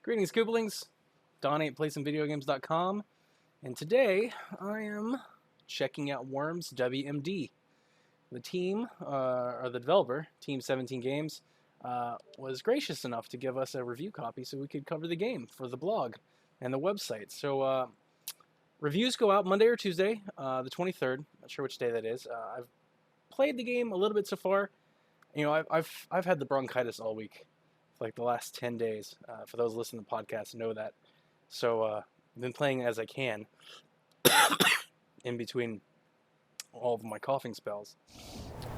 Greetings, Gooblings. Donnie at PlaySomeVideoGames.com, and today I am checking out Worms W.M.D. The team, or the developer, Team 17 Games, was gracious enough to give us a review copy so we could cover the game for the blog and the website. So reviews go out Monday or Tuesday, the 23rd. Not sure which day that is. I've played the game a little bit so far. You know, I've had the bronchitis all week. Like the last 10 days. For those listening to the podcast know that. So I've been playing as I can in between all of my coughing spells.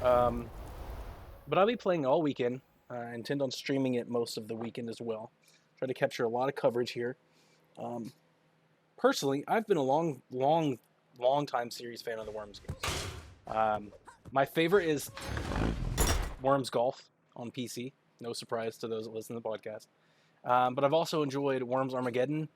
But I'll be playing all weekend. I intend on streaming it most of the weekend as well. Try to capture a lot of coverage here. Personally, I've been a long time series fan of the Worms games. My favorite is Worms Golf on PC. No surprise to those that listen to the podcast. But I've also enjoyed Worms Armageddon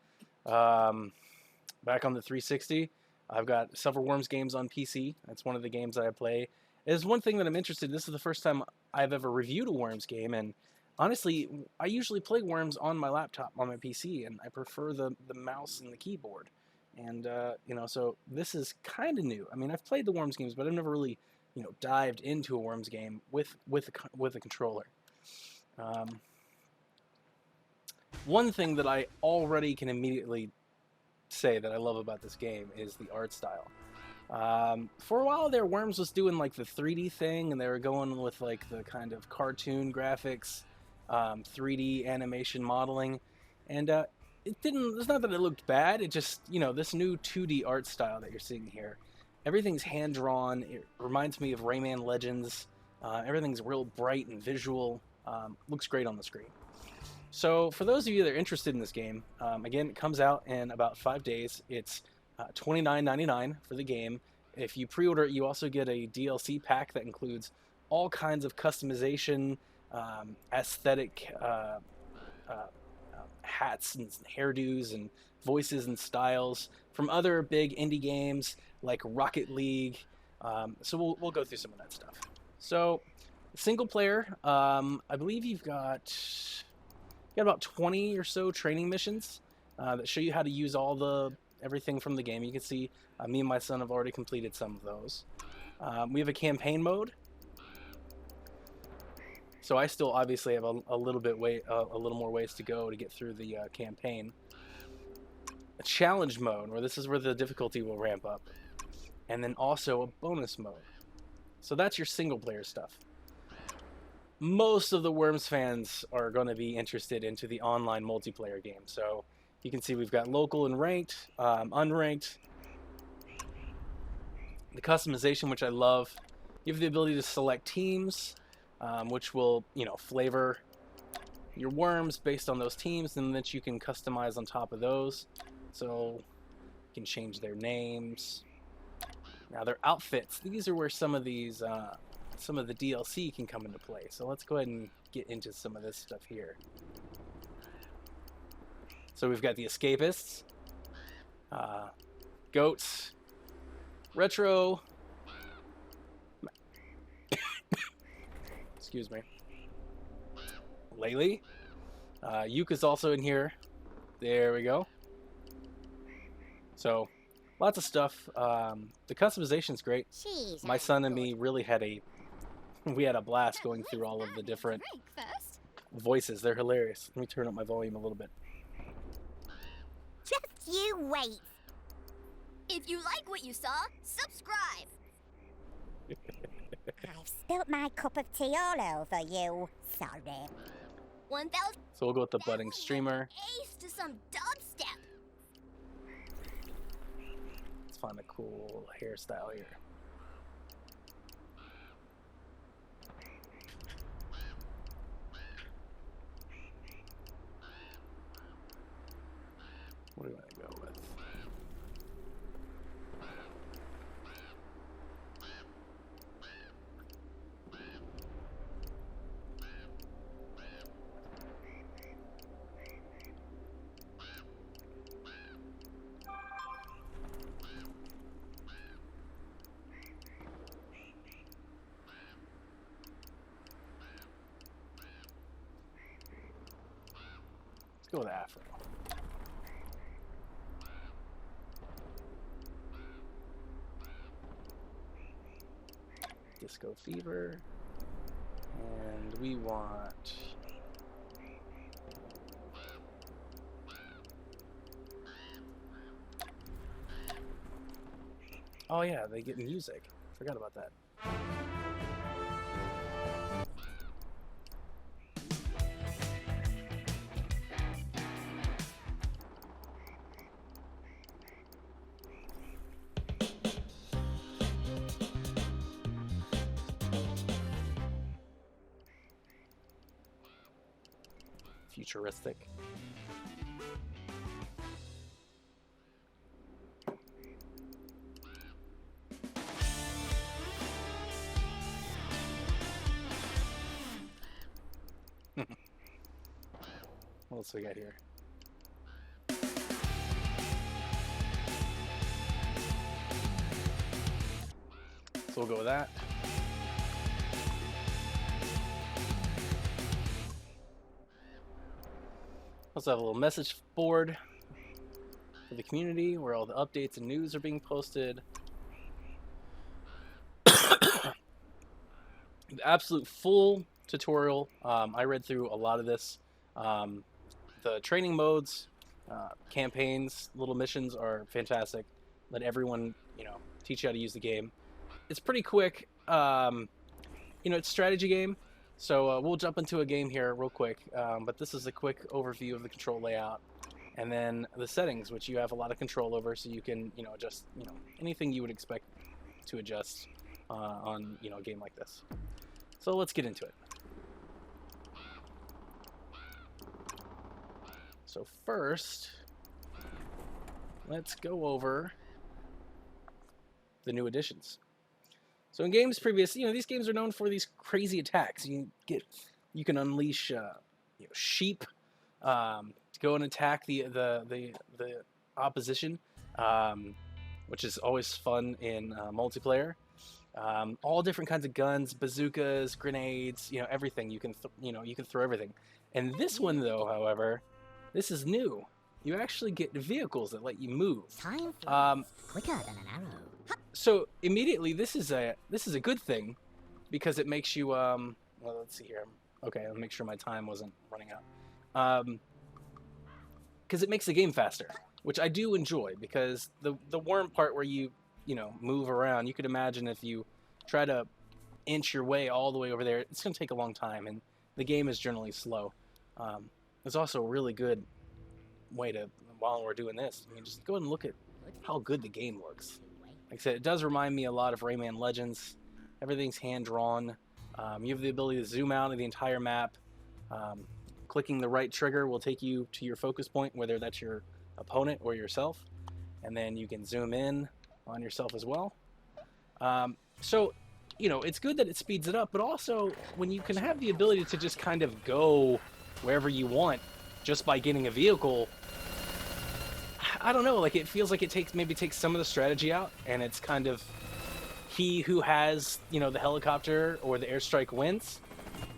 back on the 360. I've got several Worms games on PC. That's one of the games that I play. It's one thing that I'm interested in. This is the first time I've ever reviewed a Worms game. And honestly, I usually play Worms on my laptop, on my PC. And I prefer the mouse and the keyboard. And, so this is kind of new. I mean, I've played the Worms games, but I've never really, dived into a Worms game with a controller. One thing that I already can immediately say that I love about this game is the art style. For a while there, Worms was doing like the 3D thing, and they were going with like the kind of cartoon graphics, 3D animation modeling, and it's not that it looked bad, it just, this new 2D art style that you're seeing here, everything's hand-drawn. It reminds me of Rayman Legends. Everything's real bright and visual. Looks great on the screen. So for those of you that are interested in this game, again, it comes out in about 5 days. It's $29.99 for the game. If you pre-order it, you also get a DLC pack that includes all kinds of customization, aesthetic hats and hairdos and voices and styles from other big indie games like Rocket League. So we'll go through some of that stuff. So single player, I believe you've got about 20 or so training missions that show you how to use everything from the game. You can see me and my son have already completed some of those. We have a campaign mode, so I still obviously have a little more ways to go to get through the campaign. A challenge mode, where this is where the difficulty will ramp up, and then also a bonus mode. So that's your single player stuff. Most of the Worms fans are going to be interested into the online multiplayer game. So you can see we've got local and ranked, unranked. The customization, which I love. You have the ability to select teams, which will, flavor your Worms based on those teams, and that you can customize on top of those. So you can change their names. Now their outfits. These are where some of the DLC can come into play. So let's go ahead and get into some of this stuff here. So we've got the Escapists, Goats, Retro, excuse me, Laylee, Yuka's also in here. There we go. So lots of stuff. The customization's great. My son and me really had a blast going through all of the different voices. They're hilarious. Let me turn up my volume a little bit. Just you wait. If you like what you saw, subscribe. I've spilt my cup of tea all over you. Sorry. 1,000. So we'll go with the budding streamer. Ace to some dubstep. Let's find a cool hairstyle here. What do you want to go with? go with Afro. Disco Fever. And we want... Oh yeah, they get music. Forgot about that. Futuristic. What else we got here? So we'll go with that. Also have a little message board for the community where all the updates and news are being posted. The absolute full tutorial. I read through a lot of this. The training modes, campaigns, little missions are fantastic. Let everyone, teach you how to use the game. It's pretty quick. It's a strategy game. So we'll jump into a game here real quick, but this is a quick overview of the control layout, and then the settings, which you have a lot of control over, so you can adjust anything you would expect to adjust on a game like this. So let's get into it. So first, let's go over the new additions. So in games previous, these games are known for these crazy attacks. You can unleash, sheep to go and attack the opposition, which is always fun in multiplayer. All different kinds of guns, bazookas, grenades, everything. You can throw everything. And this one, though, however, this is new. You actually get vehicles that let you move. Time flies quicker than an arrow. So immediately, this is a good thing, because it makes you well, let's see here. Okay, I'll make sure my time wasn't running out. Because it makes the game faster, which I do enjoy, because the worm part where you move around, you could imagine if you try to inch your way all the way over there, it's going to take a long time, and the game is generally slow. It's also a really good way to, while we're doing this, just go ahead and look at how good the game looks. Like I said, it does remind me a lot of Rayman Legends. Everything's hand-drawn. You have the ability to zoom out of the entire map. Clicking the right trigger will take you to your focus point, whether that's your opponent or yourself. And then you can zoom in on yourself as well. So, it's good that it speeds it up, but also when you can have the ability to just kind of go wherever you want just by getting a vehicle, I don't know, like it feels like it takes some of the strategy out, and it's kind of he who has, the helicopter or the airstrike wins.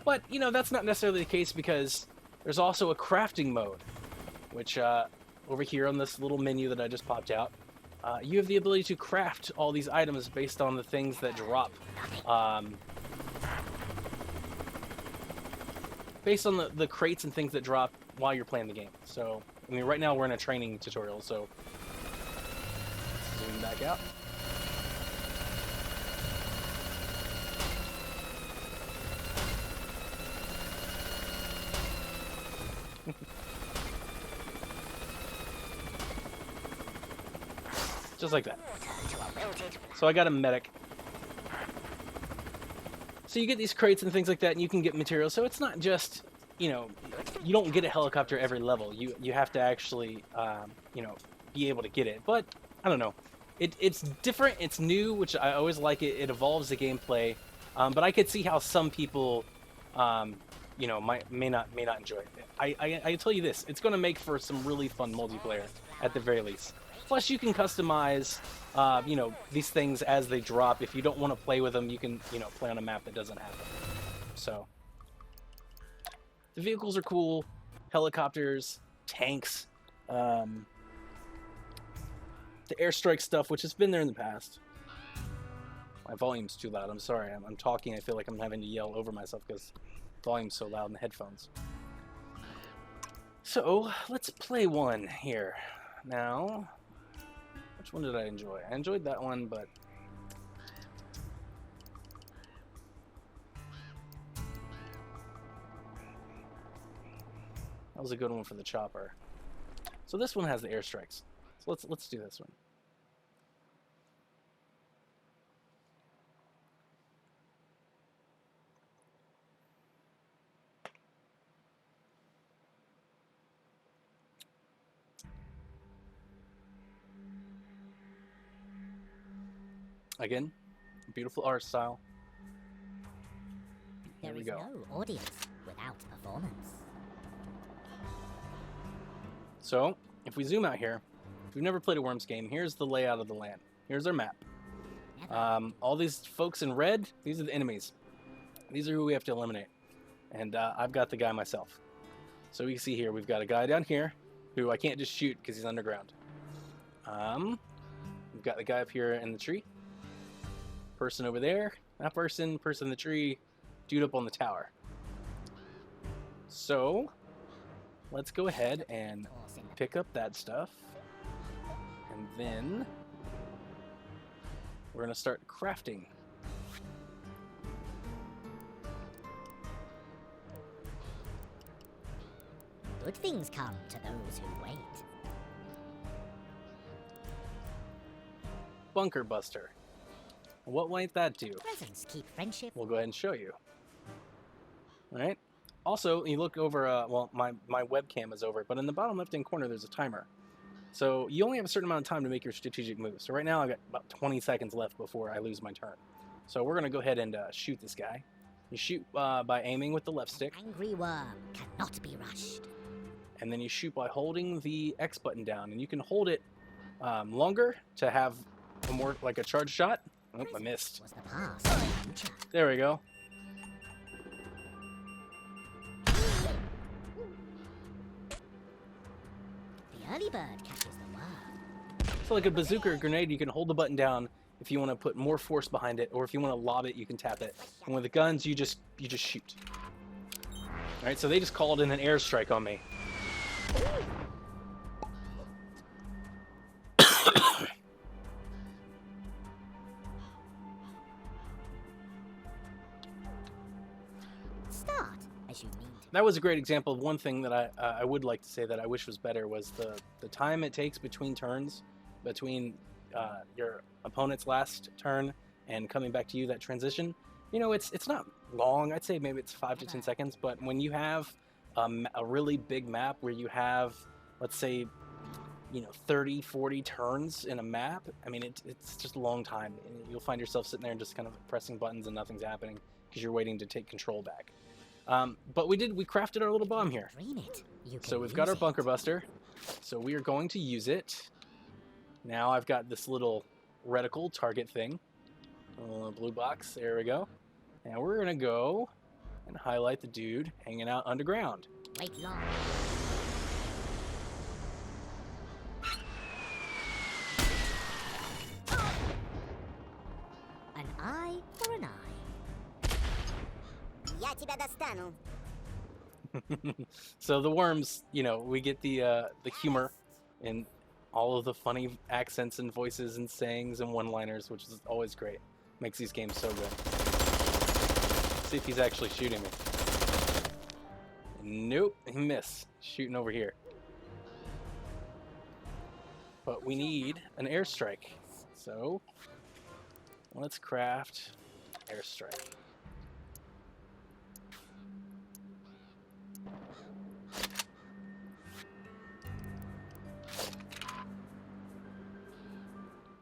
But, that's not necessarily the case, because there's also a crafting mode, which over here on this little menu that I just popped out, you have the ability to craft all these items based on the things that drop. Based on the crates and things that drop while you're playing the game. So, right now we're in a training tutorial, so let's zoom back out. Just like that. So I got a medic. So you get these crates and things like that, and you can get materials. So it's not just, you don't get a helicopter every level. You have to actually, be able to get it. But I don't know. It's different. It's new, which I always like. It evolves the gameplay. But I could see how some people, may not enjoy it. I tell you this, it's going to make for some really fun multiplayer at the very least. Plus, you can customize, these things as they drop. If you don't want to play with them, you can, play on a map that doesn't have them. So, the vehicles are cool. Helicopters. tanks, the airstrike stuff, which has been there in the past. My volume's too loud. I'm sorry. I'm talking. I feel like I'm having to yell over myself because the volume's so loud in the headphones. So let's play one here. Now, which one did I enjoy? I enjoyed that one, but that was a good one for the chopper. So this one has the airstrikes. So let's do this one. Again, beautiful art style. There is no audience without performance. So, if we zoom out here, if you've never played a Worms game, here's the layout of the land. Here's our map. All these folks in red, these are the enemies. These are who we have to eliminate. And I've got the guy myself. So we can see here, we've got a guy down here who I can't just shoot because he's underground. We've got the guy up here in the tree. Person over there, that person in the tree, dude up on the tower. So, let's go ahead and pick up that stuff. And then we're going to start crafting. Good things come to those who wait. Bunker Buster. What might that do? Presents keep friendship. We'll go ahead and show you. All right. Also, you look over, well, my webcam is over, but in the bottom left-hand corner, there's a timer. So you only have a certain amount of time to make your strategic moves. So right now, I've got about 20 seconds left before I lose my turn. So we're going to go ahead and shoot this guy. You shoot by aiming with the left stick. Angry worm cannot be rushed. And then you shoot by holding the X button down. And you can hold it longer to have a more, like a charge shot. Oh, I missed. Was the past and the future. There we go. The early bird catches the worm. So like a bazooka or grenade, you can hold the button down if you want to put more force behind it, or if you want to lob it, you can tap it. And with the guns, you just shoot. All right, so they just called in an airstrike on me. Start as you mean to. That was a great example of one thing that I would like to say that I wish was better was the time it takes between turns, between your opponent's last turn and coming back to you, that transition. You know, it's not long. I'd say maybe it's 5 to 10 seconds, but when you have a really big map where you have, let's say, you know, 30, 40 turns in a map, I mean, it's just a long time. You'll find yourself sitting there and just kind of pressing buttons and nothing's happening because you're waiting to take control back. But we crafted our little bomb here. Dream it. You can So we've got our use bunker it. buster. So we are going to use it. Now I've got this little reticle target thing. Blue box, there we go. And we're gonna go and highlight the dude hanging out underground. Wait long. An eye for an eye. Я тебя достану. So the worms, you know, we get the humor and all of the funny accents and voices and sayings and one-liners, which is always great. Makes these games so good. See if he's actually shooting me. Nope, he missed. Shooting over here. But we need an airstrike. So let's craft airstrike.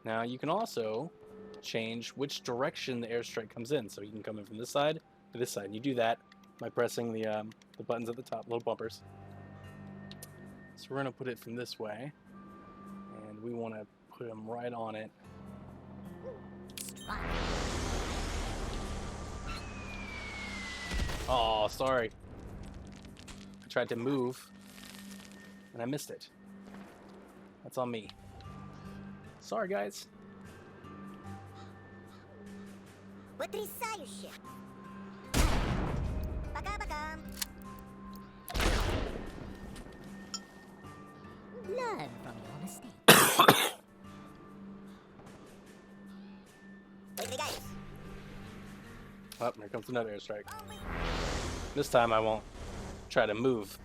Now you can also change which direction the airstrike comes in. So you can come in from this side to this side. And you do that by pressing the buttons at the top, little bumpers. So we're going to put it from this way. And we want to put them right on it. Oh, sorry. I tried to move and I missed it. That's on me. Sorry, guys. Потрясающе! Пока-пока! Learn from your mistakes. Выдвигаюсь. Oh, here comes another airstrike. This time I won't try to move.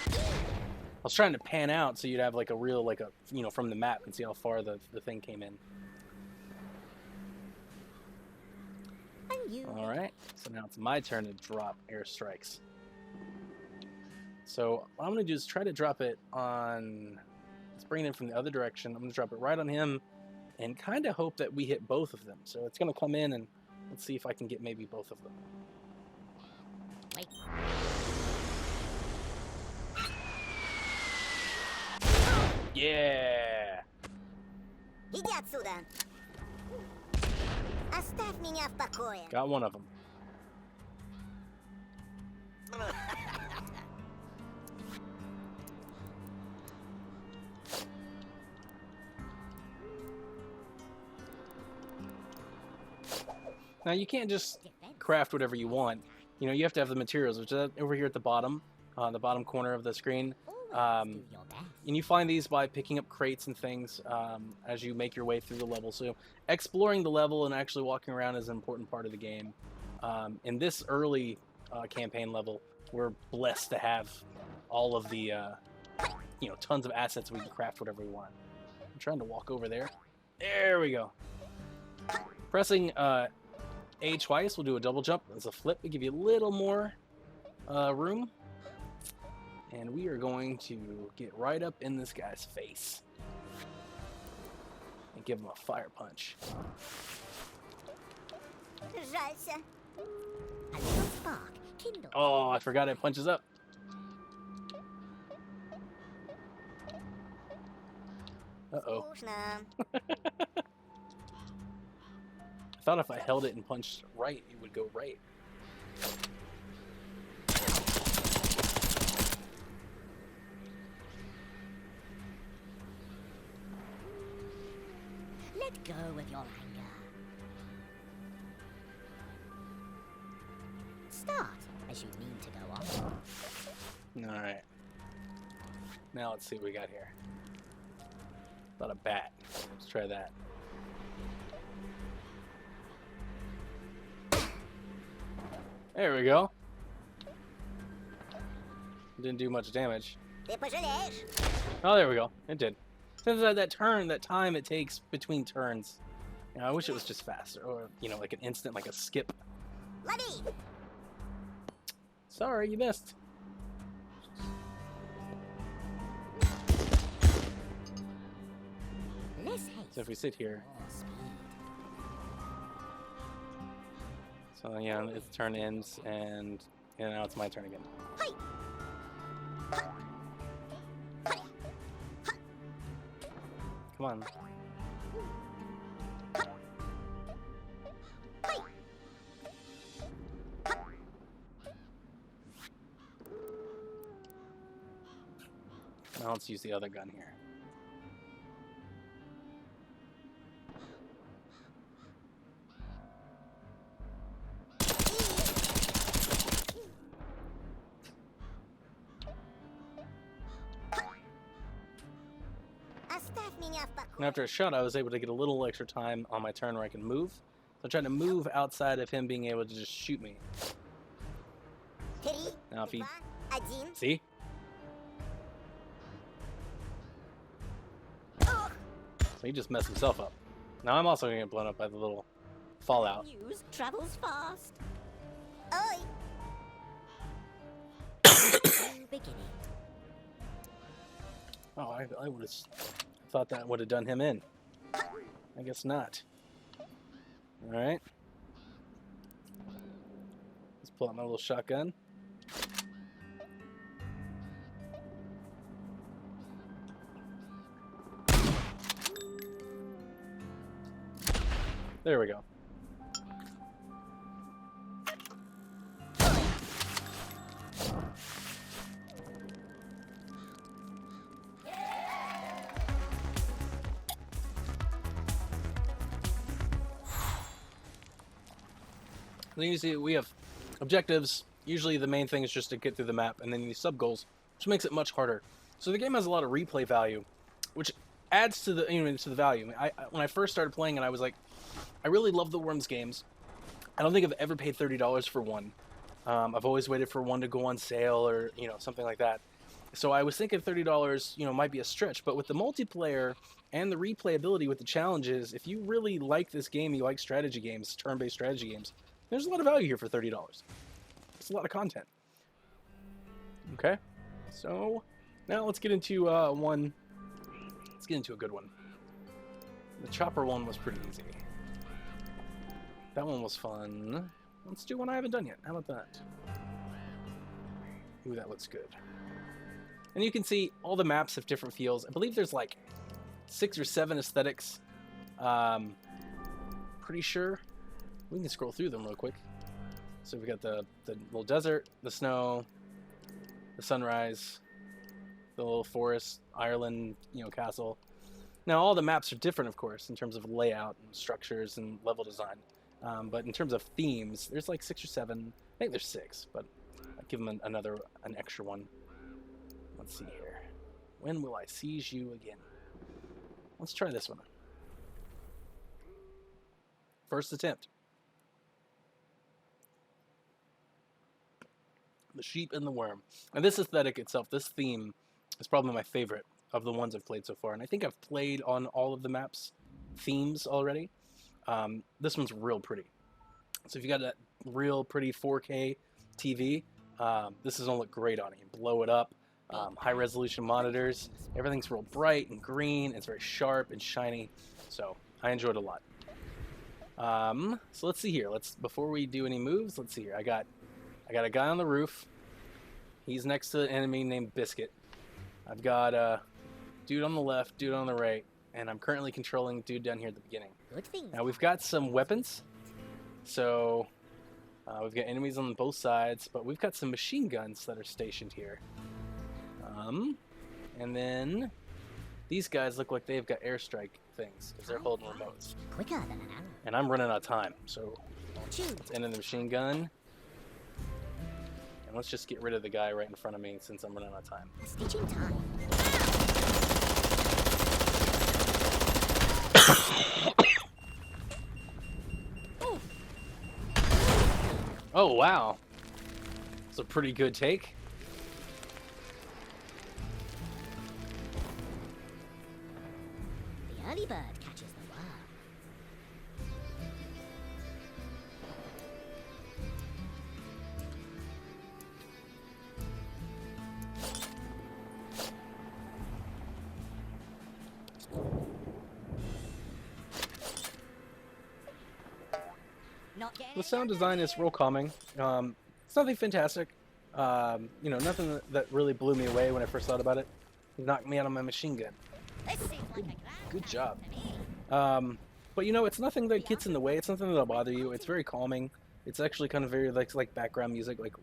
I was trying to pan out so you'd have like a real, like a, you know, from the map and see how far the thing came in. Alright, so now it's my turn to drop airstrikes. So what I'm going to do is try to drop it on, let's bring it in from the other direction. I'm going to drop it right on him and kind of hope that we hit both of them. So it's going to come in and let's see if I can get maybe both of them. Wait. Yeah! Иди отсюда. Оставь меня в покое. Got one of them. Now you can't just craft whatever you want. You know, you have to have the materials, which is over here at the bottom corner of the screen. And you find these by picking up crates and things as you make your way through the level. So exploring the level and actually walking around is an important part of the game. In this early campaign level, we're blessed to have all of the, you know, tons of assets. We can craft whatever we want. I'm trying to walk over there. There we go. Pressing A twice will do a double jump. As a flip to give you a little more room. And we are going to get right up in this guy's face and give him a fire punch. Жалься. A little spark kindled. Oh, I forgot it punches up. Uh-oh. Скучно. I thought if I held it and punched right, it would go right. Let go with your anger. Start as you mean to go on. Alright. Now let's see what we got here. About a bat. Let's try that. There we go. Didn't do much damage. Ты пожалеешь. Oh, there we go. It did. Since that turn, that time it takes between turns. You know, I wish it was just faster, or you know, like an instant, like a skip. Лови. Sorry, you missed. Less haste. So if we sit here, More speed. so yeah, its turn ends, and now it's my turn again. Hey. Come on. Now let's use the other gun here. Оставь меня в And покое. after a shot, I was able to get a little extra time on my turn where I can move. So I tried to move outside of him being able to just shoot me. 3, Now if he... 2, 1. See? Ох. So he just messed himself up. Now I'm also going to get blown up by the little fallout. News travels fast. Oi. New beginning. Oh, I would have thought that would have done him in. I guess not. Alright. Let's pull out my little shotgun. There we go. Then you see we have objectives. Usually the main thing is just to get through the map, and then these sub-goals, which makes it much harder. So the game has a lot of replay value, which adds to the to the value. When I first started playing it, I was like, I really love the Worms games. I don't think I've ever paid $30 for one. I've always waited for one to go on sale or something like that. So I was thinking $30 might be a stretch, but with the multiplayer and the replayability with the challenges, if you really like this game, you like strategy games, turn-based strategy games, there's a lot of value here for $30. It's a lot of content. Okay, so now let's get into one. Let's get into a good one. The chopper one was pretty easy. That one was fun. Let's do one I haven't done yet. How about that? Ooh, that looks good. And you can see all the maps have different feels. I believe there's like 6 or 7 aesthetics. Pretty sure. We can scroll through them real quick. So we've got the little desert, the snow, the sunrise, the little forest, Ireland, castle. Now all the maps are different, of course, in terms of layout and structures and level design. But in terms of themes, there's like 6 or 7. I think there's 6, but I'll give them an extra one. Let's see here. When will I seize you again? Let's try this one. First attempt. The sheep and the worm. And this aesthetic itself, this theme, is probably my favorite of the ones I've played so far. And I think I've played on all of the maps' themes already. This one's real pretty. So if you got that real pretty 4K TV, this is gonna look great on it. You blow it up, high resolution monitors, everything's real bright and green. It's very sharp and shiny. So I enjoyed it a lot. So let's see here. Before we do any moves, let's see here. I got a guy on the roof. He's next to an enemy named Biscuit. I've got a dude on the left, dude on the right, and I'm currently controlling dude down here at the beginning. Now we've got some weapons. So we've got enemies on both sides, but we've got some machine guns that are stationed here. And then these guys look like they've got airstrike things because they're holding remotes. Quicker than an arrow. And I'm running out of time, so let's end the machine gun. And let's just get rid of the guy right in front of me since I'm running out of time. A stitching time. Oh, wow. It's a pretty good take. The early bird catches the worm. The sound design is real calming. It's nothing fantastic. Nothing that really blew me away when I first thought about it. It knocked me out of my machine gun. Good job. But it's nothing that gets in the way. It's nothing that'll bother you. It's very calming. It's actually kind of very like background music, like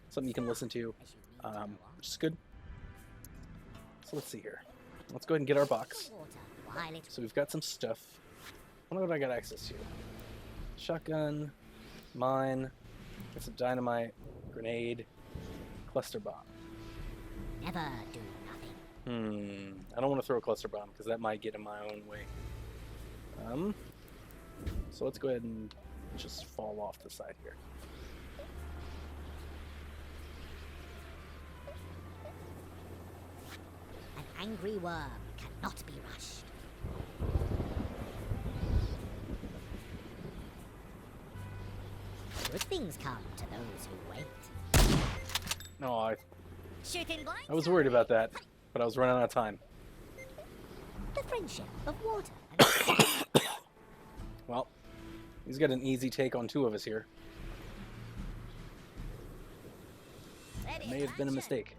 something you can listen to, which is good. So let's see here. Let's go ahead and get our box. So we've got some stuff. I wonder what I got access to. Shotgun, mine, got some dynamite, grenade, cluster bomb. Never do nothing. I don't want to throw a cluster bomb because that might get in my own way. So let's go ahead and just fall off the side here. An angry worm cannot be rushed. Good things come to those who wait. No, I Shooting blind. was worried about that, but I was running out of time. The friendship of water. Well, he's got an easy take on 2 of us here. It may have been a mistake.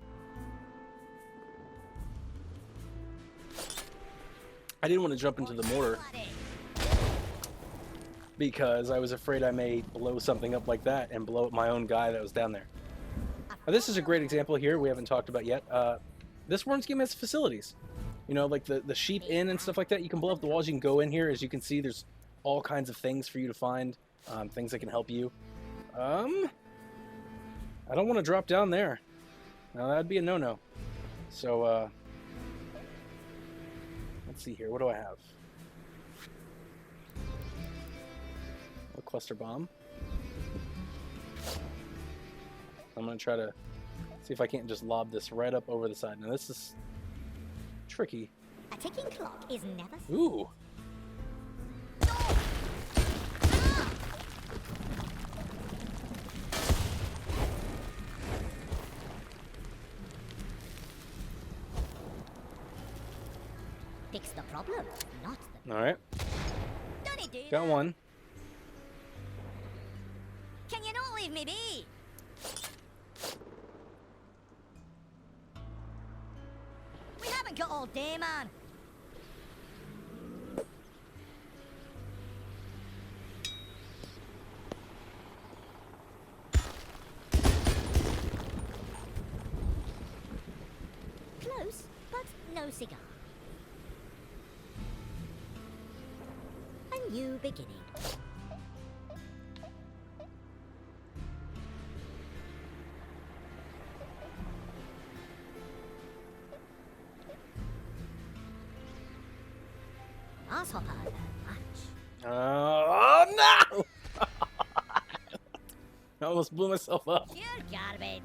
I didn't want to jump into the mortar because I was afraid I may blow something up like that and blow up my own guy that was down there. Now, this is a great example here we haven't talked about yet. This Worms game has facilities. Like the sheep inn and stuff like that. You can blow up the walls. You can go in here. As you can see, there's all kinds of things for you to find, things that can help you. I don't want to drop down there. Now that'd be a no-no. So, let's see here. What do I have? A cluster bomb. I'm gonna try to see if I can't just lob this right up over the side. Now this is tricky. A ticking clock is never... Ooh. Fix the problem, not the... All right. Donnie do Got that. one. Can you not leave me be? We haven't got all day, man. Close, but no cigar. A new beginning. Grasshopper, much. Oh no! I almost blew myself up. Pure garbage.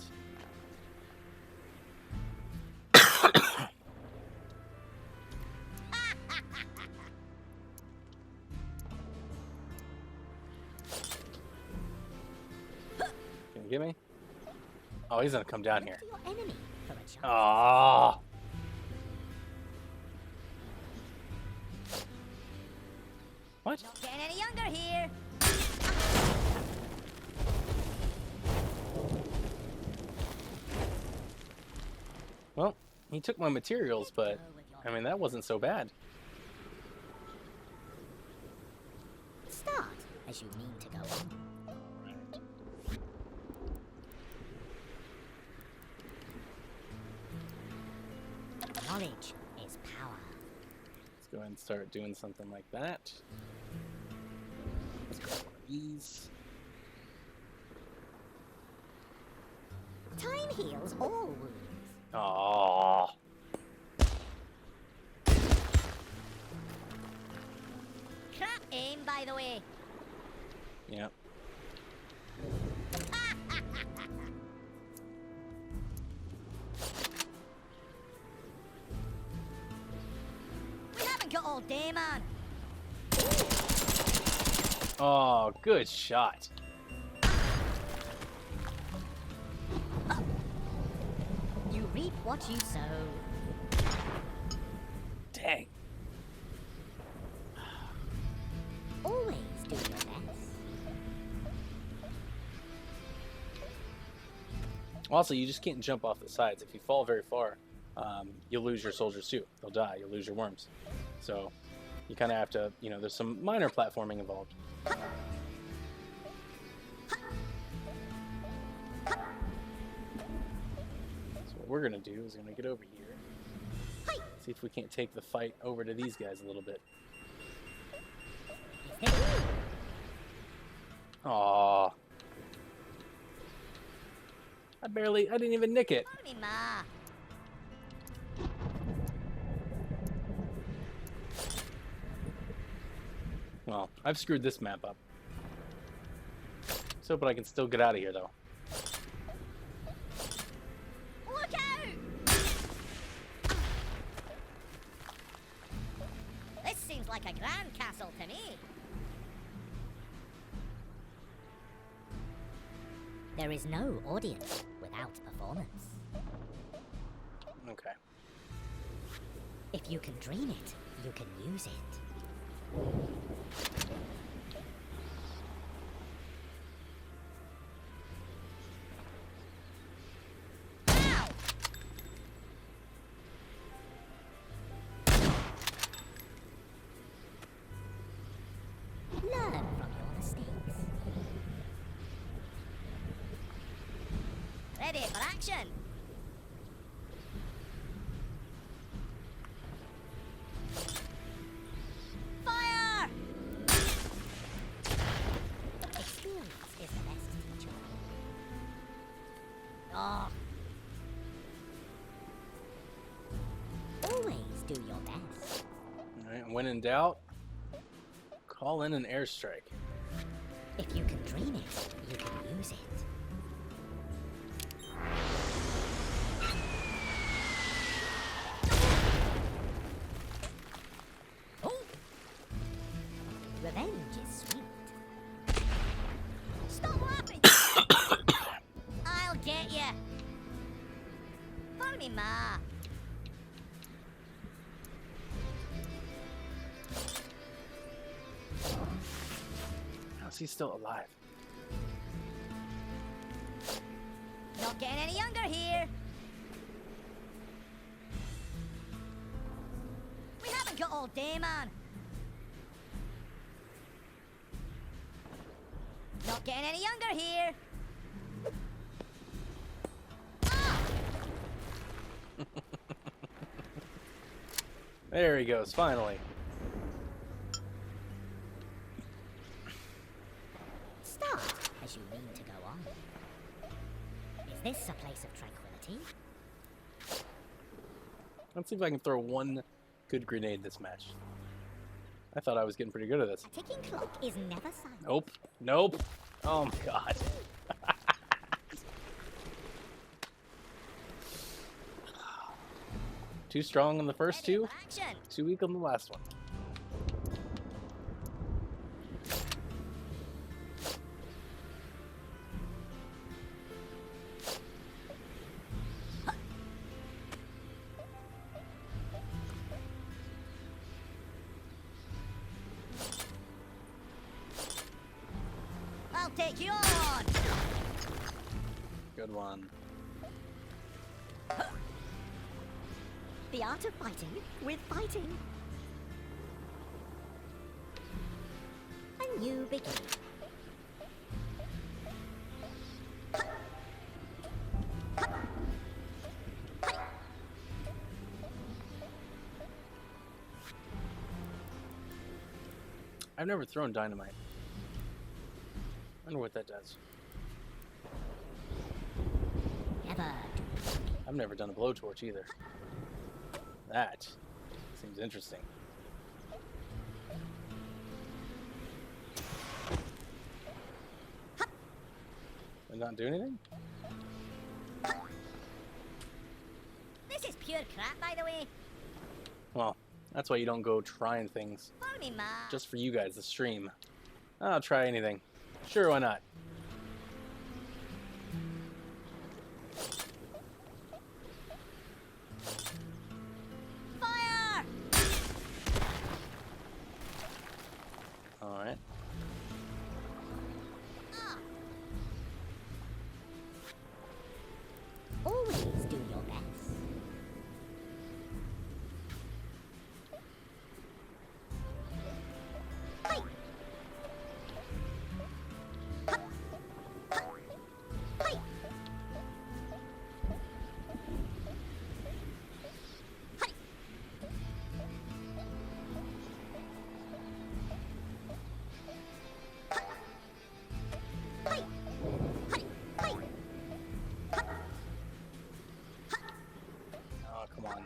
Can you get me? Oh, he's gonna come down here. To your enemy for a chance. Ah. What? Not getting any younger here. Well, he took my materials, but I mean that wasn't so bad. Start as you mean to go on. Knowledge is power. Let's go ahead and start doing something like that. Let's grab one of these. Time heals all wounds. Aww. Crap aim, by the way. Yep. We haven't got all day, man. Oh, good shot. You reap what you sow. Dang. Always do your best. Also, you just can't jump off the sides. If you fall very far, you'll lose your soldiers too. They'll die. You'll lose your worms. So you kind of have to, you know, there's some minor platforming involved. So what we're going to do is we're going to get over here. See if we can't take the fight over to these guys a little bit. Aww. I didn't even nick it. Money, ma. Well, I've screwed this map up. Just hoping I can still get out of here, though. Look out! This seems like a grand castle to me. There is no audience without performance. Okay. If you can dream it, you can use it. Ow! Learn from your mistakes. Ready for action! Fire! Experience is the best teacher. more. Always do your best. Alright, when in doubt, call in an airstrike. If you can dream it, you can use it. Oh! Revenge is sweet. Stop laughing! I'll get you. Follow me, Ma. How's he still alive? Not getting any younger here. We haven't got all day, man. Not getting any younger here. There he goes, finally. Start as you mean to go on. Is this a place of tranquility? Let's see if I can throw one good grenade this match. I thought I was getting pretty good at this. A ticking clock is never silent. Nope. Nope. Oh my god. Too strong on the first Ready two, for action. too weak on the last one. I'll take you on. Good one. The art of fighting with fighting. A new beginning. I've never thrown dynamite. I wonder what that does. Never. I've never done a blowtorch either. That seems interesting. Did not do anything? This is pure crap, by the way. Well, that's why you don't go trying things Follow me, Ma. just for you guys to stream. I'll try anything. Sure, why not? Fire! Alright. Ah. Always do your best. Hey! Hey! Hey! Hey! Hey! Hey! Oh, come on.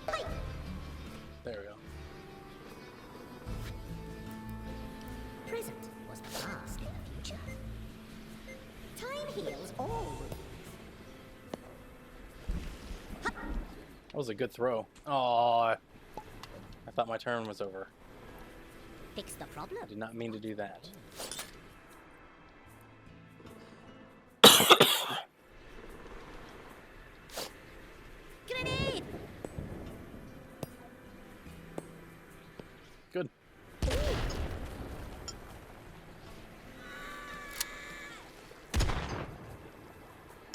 Hey! There we go. Present was the past in the future. Time heals all wounds. That was a good throw. Oh, I thought my turn was over. Fix the problem. I did not mean to do that. Grenade! Good.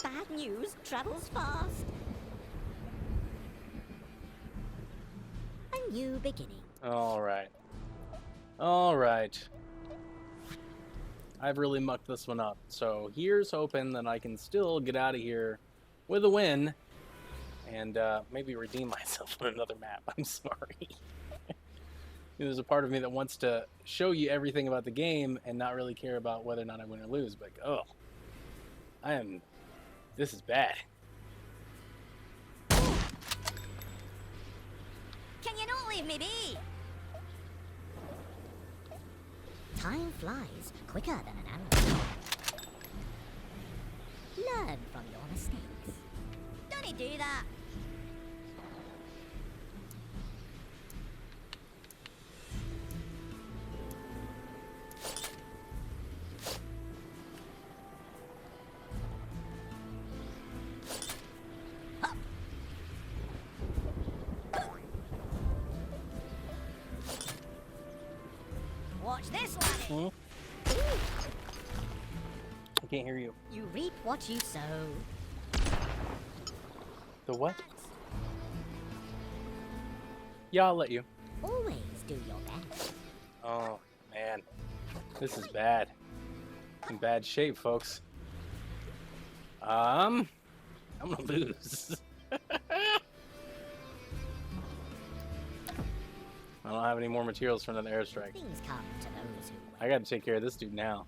Bad news travels fast. A new beginning. Alright. Alright. I've really mucked this one up. So here's hoping that I can still get out of here with a win and maybe redeem myself on another map. I'm sorry. There's a part of me that wants to show you everything about the game and not really care about whether or not I win or lose. But oh, This is bad. Can you not leave me be? Time flies quicker than an arrow. Learn from your mistakes. Don't he do that? Watch this, laddie. I can't hear you. You reap what you sow. The what? Yeah, I'll let you. Always do your best. Oh, man. This is bad. In bad shape, folks. I'm gonna lose. I don't have any more materials for another airstrike. Things come to those who wait. I gotta take care of this dude now.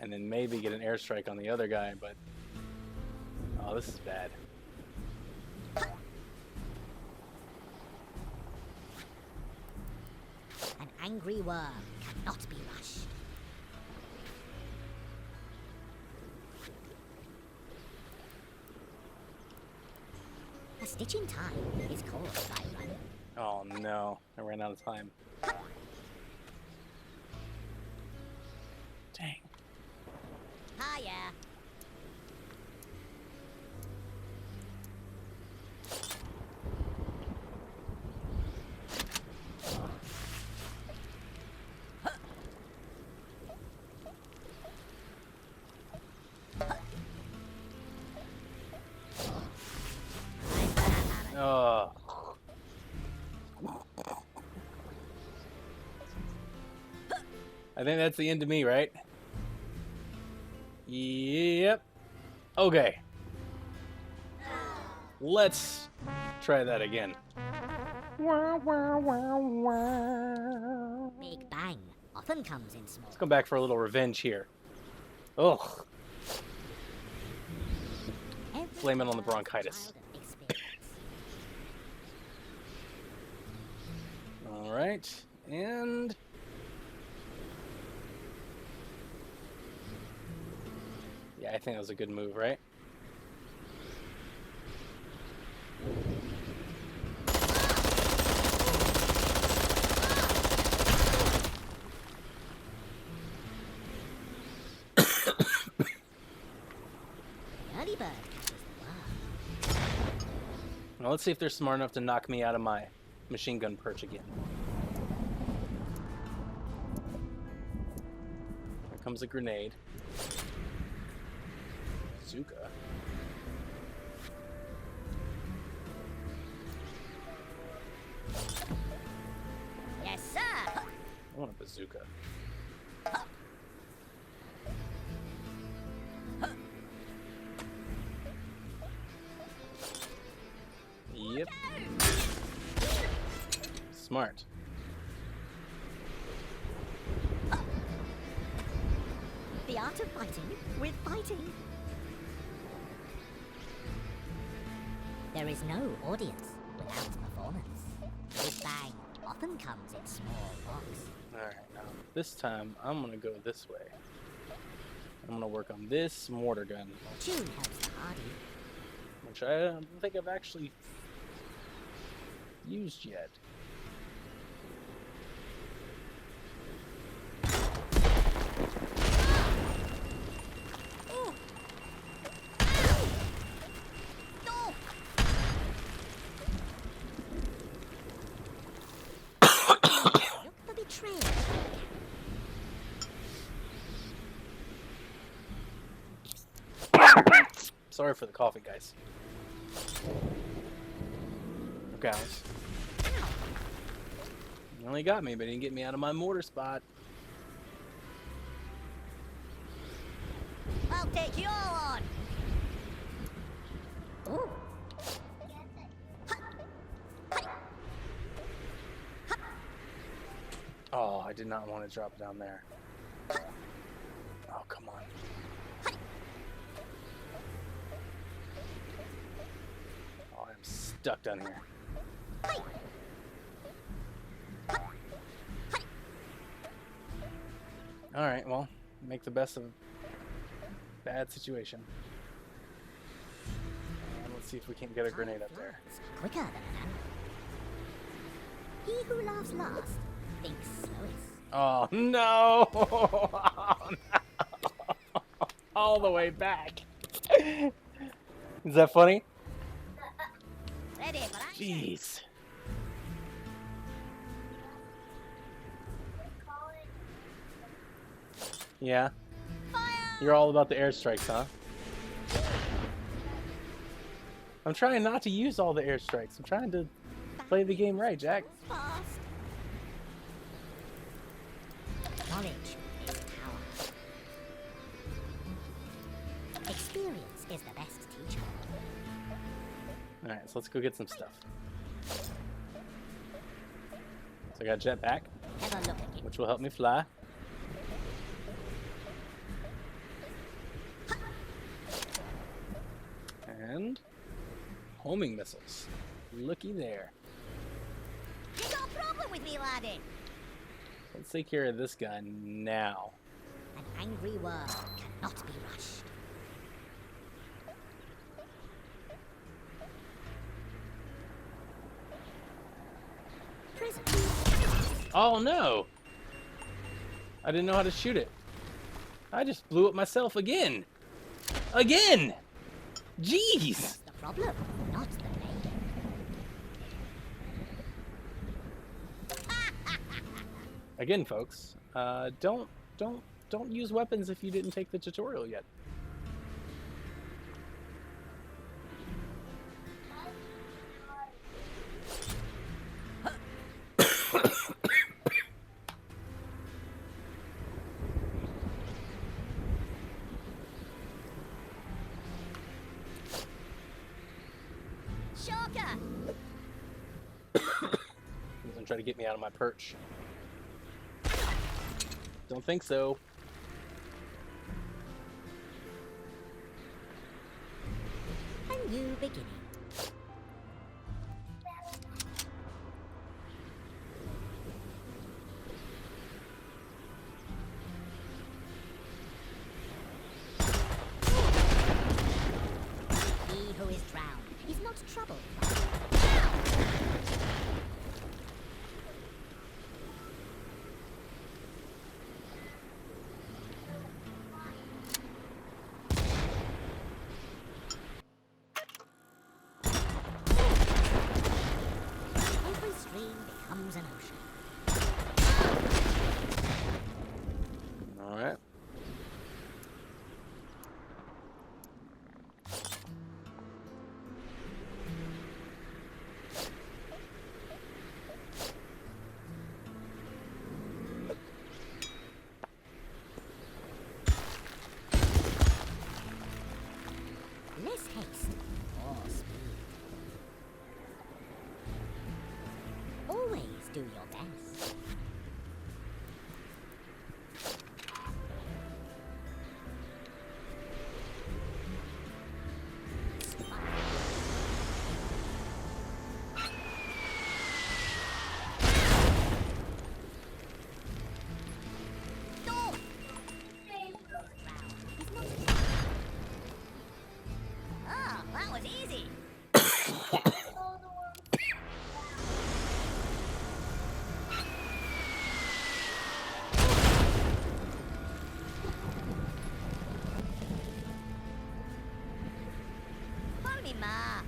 And then maybe get an airstrike on the other guy, but... Oh, this is bad. An angry worm cannot be rushed. A stitch in time is caused by running. Oh no, I ran out of time. Dang. Hiya. Oh. I think that's the end of me, right? Yep. Okay. Let's try that again. Big bang often comes in small. Let's go back for a little revenge here. Ugh. Blame it on the bronchitis. Alright, and... Yeah, I think that was a good move, right? Early bird catches the worm. Now let's see if they're smart enough to knock me out of my machine gun perch again. Here comes a grenade. Bazooka. Yes, sir. I want a bazooka. Yep. Smart. The art of fighting with fighting. There is no audience without performance. Big bang often comes in small rocks. Alright, now this time I'm gonna go this way. I'm gonna work on this mortar gun, Tune helps the hardy. which I don't think I've actually used yet. Ooh. No. Look for betrayal. Sorry for the coffee, guys. Or gals. You only got me, but he didn't get me out of my mortar spot. I'll take you all on. Ooh. Oh, I did not want to drop it down there. Oh, come on. stuck down here. Alright, well, make the best of a bad situation. And let's see if we can get a grenade up there. Quicker than an arrow. He who laughs last thinks slowest. Oh no! Oh, no! All the way back. Is that funny? Ready for action. Jeez. Yeah. Fire! You're all about the airstrikes, huh? I'm trying not to use all the airstrikes. I'm trying to play the game right, Jack. Fast. Knowledge is power. Experience is the best teacher. Alright, so let's go get some stuff. So I got a jetpack, Never look at it. which will help me fly. And homing missiles. Looky there. You got a problem with me, laddie? Let's take care of this guy now. An angry world cannot be rushed. Prison. Oh no! I didn't know how to shoot it. I just blew it myself again. Again! Jeez! That's the problem, not the lady. Again, folks, don't use weapons if you didn't take the tutorial yet. Shocker! He's gonna try to get me out of my perch. Don't think so. A new beginning. He who is drowned is not troubled. Every stream becomes an ocean. Alright. Less haste, more speed. Always do your best. Oh, that was easy. Follow me, Ma.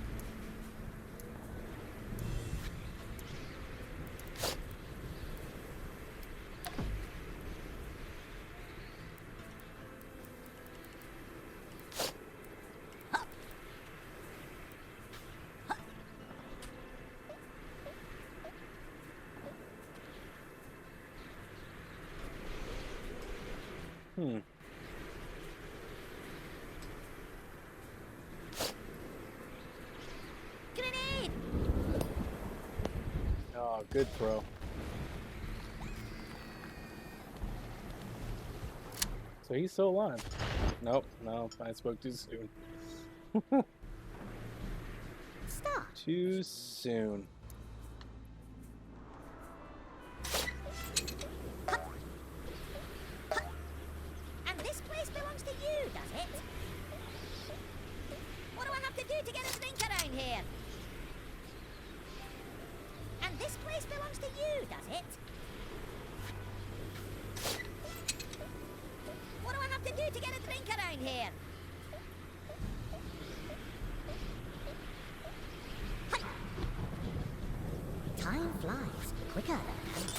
Hmm. Grenade! Oh, good throw. So he's still alive. Nope, no, I spoke too soon. Start Too soon. And this place belongs to you, does it? What do I have to do to get a drink around here? And this place belongs to you, does it? What do I have to do to get a drink around here? Hi. Time flies quicker than an arrow.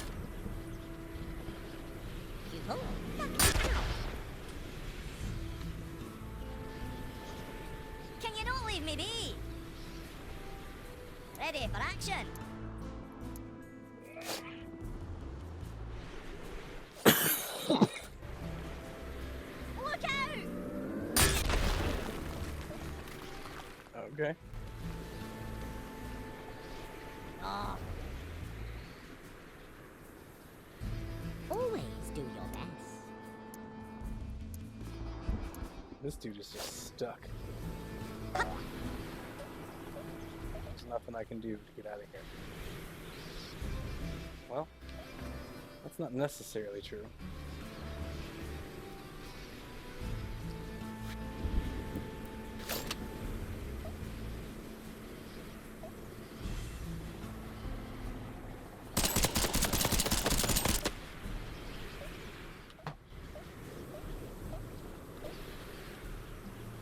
Pupil, look out! Can you not leave me be? Ready for action. Look out! Okay. Oh. Always do your best. This dude is just stuck. There's nothing I can do to get out of here. Well, that's not necessarily true.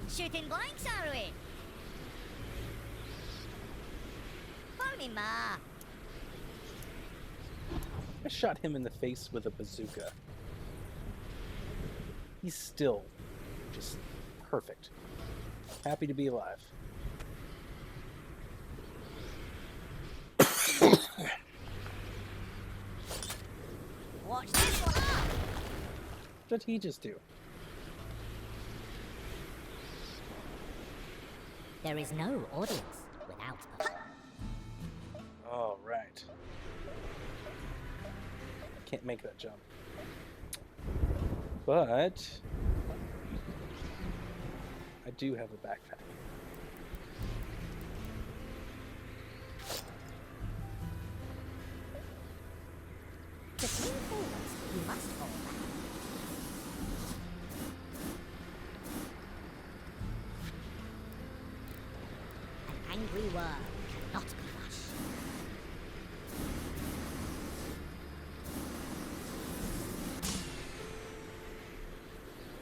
Shooting blanks, are we? Phony ma. I shot him in the face with a bazooka. He's still just perfect. Happy to be alive. Watch this one. Ah! What did he just do? There is no audience without a... All right. Can't make that jump. But I do have a backpack. To swing forwards, you must fall back. An angry worm cannot be rushed.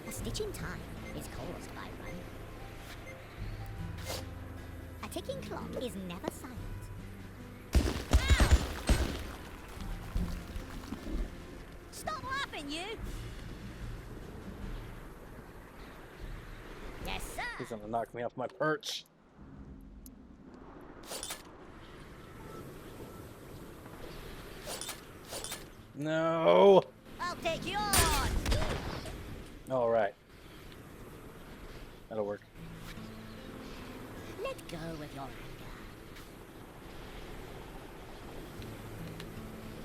A stitch in time is caused by running. A ticking clock is never silent. Ow! Stop laughing, you! Yes, sir! He's gonna knock me off my perch. No! I'll take you on! All right. That'll work. Let go of your anger.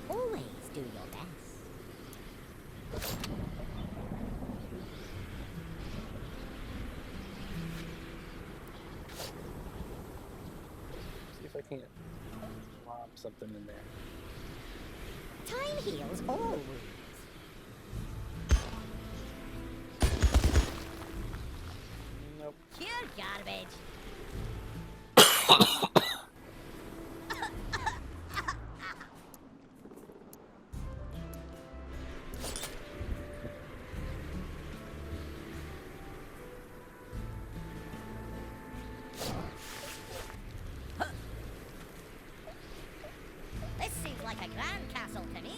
Always do your best. See if I can't lob something in there. Time heals all wounds. Nope. Pure garbage. This seems like a grand castle to me.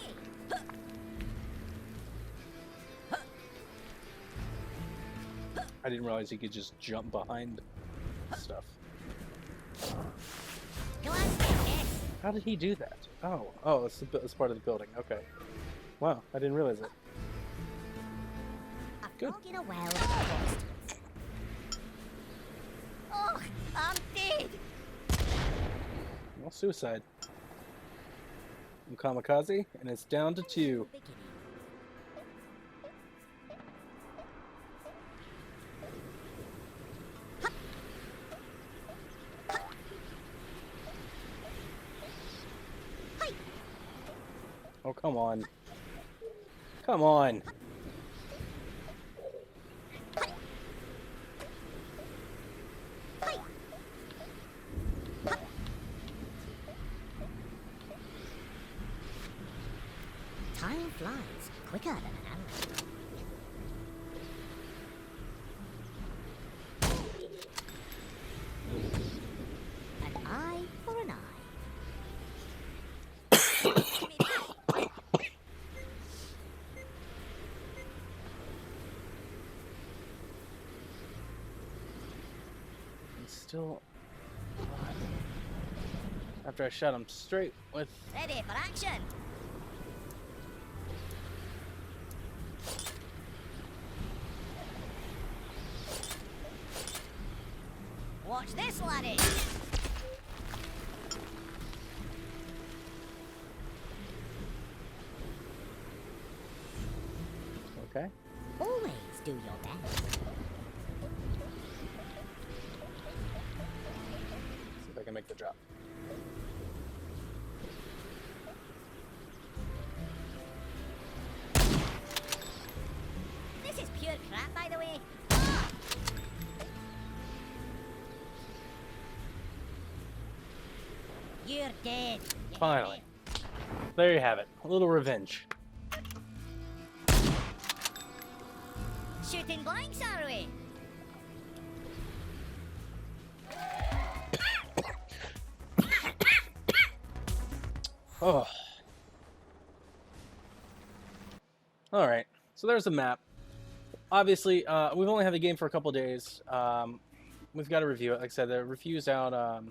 I didn't realize he could just jump behind stuff. Glad kiss. How did he do that? Oh, it's part of the building. Okay. Wow, I didn't realize it. A Good. frog in a well is monstrous. Oh, I'm dead. Well, suicide. I'm kamikaze, and it's down to 2. Beginning. Come on. Come on. Time flies quicker than an arrow. An eye for an eye. He's still alive. After I shot him straight with... Ready for action. Watch this, laddie. Okay. Always do your best. See if I can make the drop. This is pure crap, by the way. You're dead. Finally. There you have it. A little revenge. Shooting blanks, are we? Oh. Alright. So there's the map. Obviously, we've only had the game for a couple days. We've got to review it. Like I said, the review's out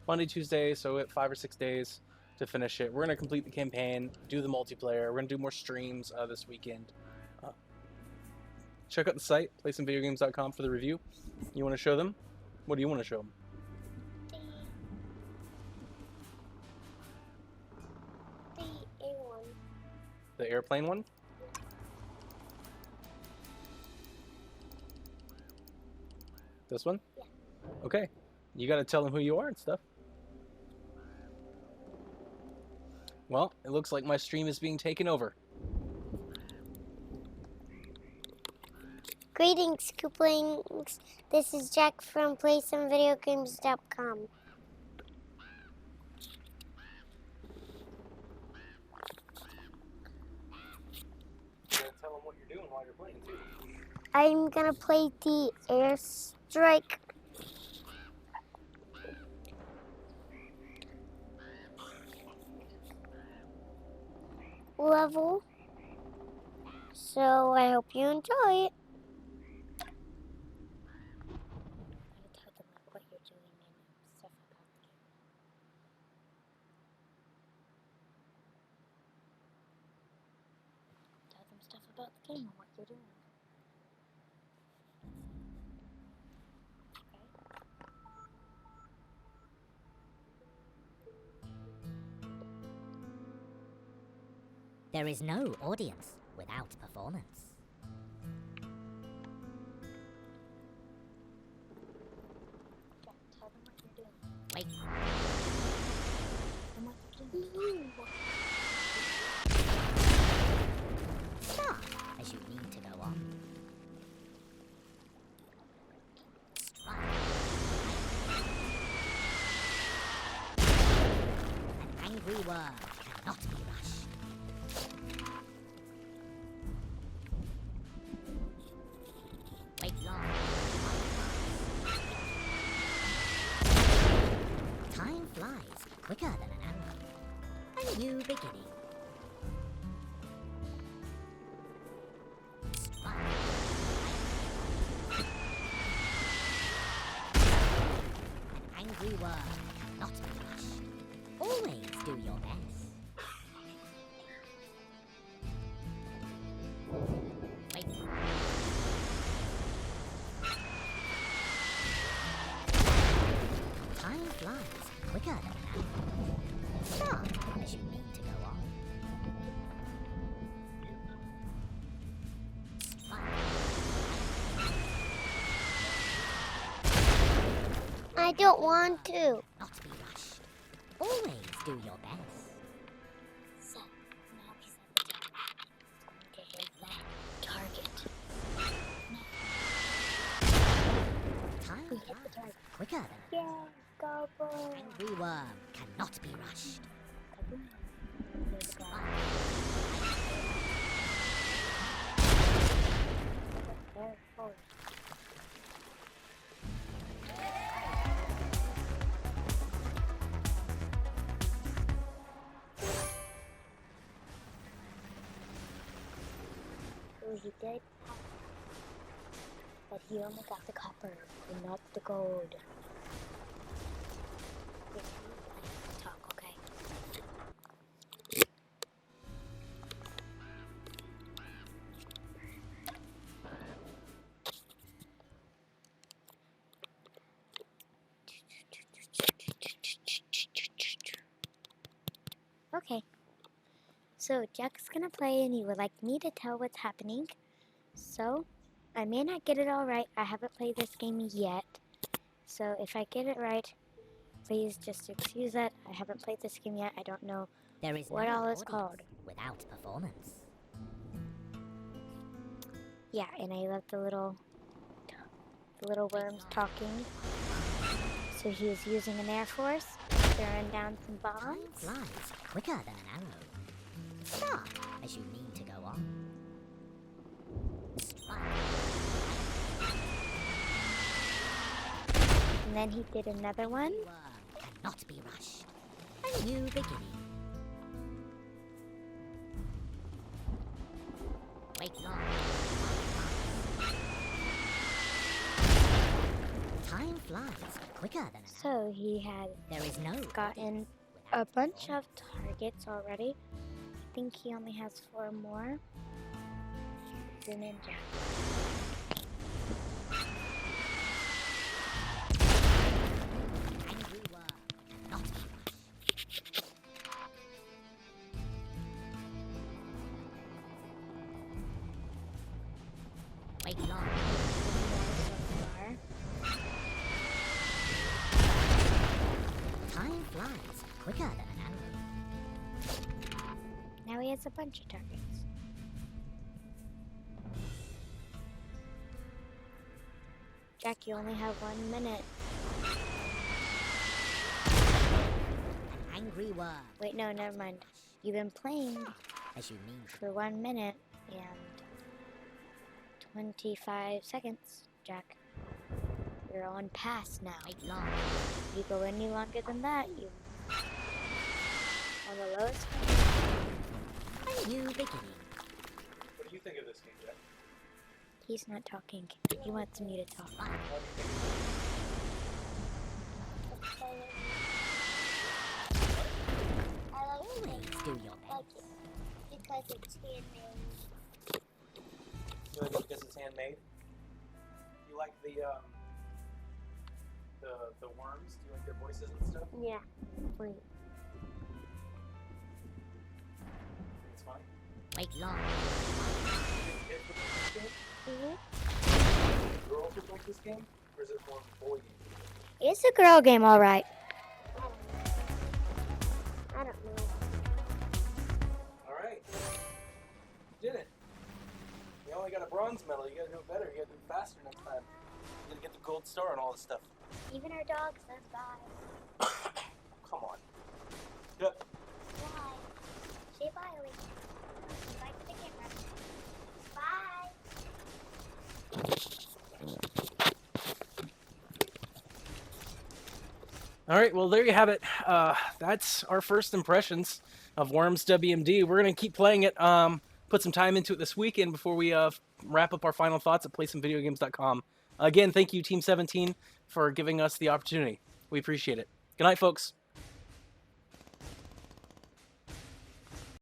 Monday, Tuesday, so we have 5 or 6 days to finish it. We're going to complete the campaign, do the multiplayer. We're going to do more streams this weekend. Check out the site, playsomvideogames.com, for the review. You want to show them? What do you want to show them? The A one. The airplane one? This one? Yeah. Okay. You got to tell them who you are and stuff. Well, it looks like my stream is being taken over. Greetings, Kooplings. This is Jack from PlaySomeVideoGames.com. You gotta tell them what you're doing while you're playing, too. I'm gonna play the airstrike level. So I hope you enjoy it. Tell them what you're doing and stuff about the game. Tell them stuff about the game and what you're doing. There is no audience without performance. Tell them what you're doing. Wait, And what you're doing. stop as you need to go on. Strike. An angry word cannot be rushed. Wait long. Time flies quicker than an arrow. A new beginning. Strike. An angry word cannot be rushed. Always do your best. Wait. Time flies quicker than an arrow. Stop as you need to go on. Strike. I don't want to. Not be rushed. Always do your best. So, now he's quicker than Yeah, Goblin. angry worm cannot be rushed. Kaboom. There's a guy. There, forward. Oh, he did. But he only got the copper and not the gold. If you talk, okay? Okay. So Jack's gonna play and he would like me to tell what's happening. So I may not get it all right. I haven't played this game yet. So if I get it right, please just excuse that. I haven't played this game yet. I don't know There is what no all it's audience called. without performance. Yeah, and I love the little worms talking. So he was using an air force, throwing down some Time bombs. flies quicker than an arrow. Start as you mean to go on. Strike. And then he did another one. Angry worm cannot be rushed. A new beginning. Wait long. Time flies quicker than an arrow. So he had There is no gotten audience a without bunch performance. of targets already. I think he only has 4 more. The ninja. Angry worm cannot be rushed. Wait long. Time flies quicker than an arrow. Now he has a bunch of targets. Jack, you only have 1 minute. An angry worm. Wait, no, never mind. You've been playing As you mean to. for 1 minute and 25 seconds, Jack. You're on pass now. Wait long. If you go any longer than that, you on the lowest. A new beginning. What do you think of this game, Jack? He's not talking. He wants me to talk. Strike. What do you think? Always do your best. Because it's handmade. You like it because it's handmade? You like the worms? Do you like their voices and stuff? Yeah. Wait. It's fun. Wait long. Kids would like this game? Mm-hmm. Girls would like this game? Or is it more of a boy game? It's a girl game, all right. I don't know. Alright. You did it. You only got a bronze medal. You gotta do it better. You gotta do it faster next time. You gotta get the gold star and all this stuff. Even our dog says bye. Come on. Yep. Bye. Say bye, Ellie. Bye to the camera. Bye. Alright, well, there you have it. That's our first impressions of Worms W.M.D. We're going to keep playing it, put some time into it this weekend before we wrap up our final thoughts at playsomevideogames.com. Again, thank you, Team 17, for giving us the opportunity. We appreciate it. Good night, folks.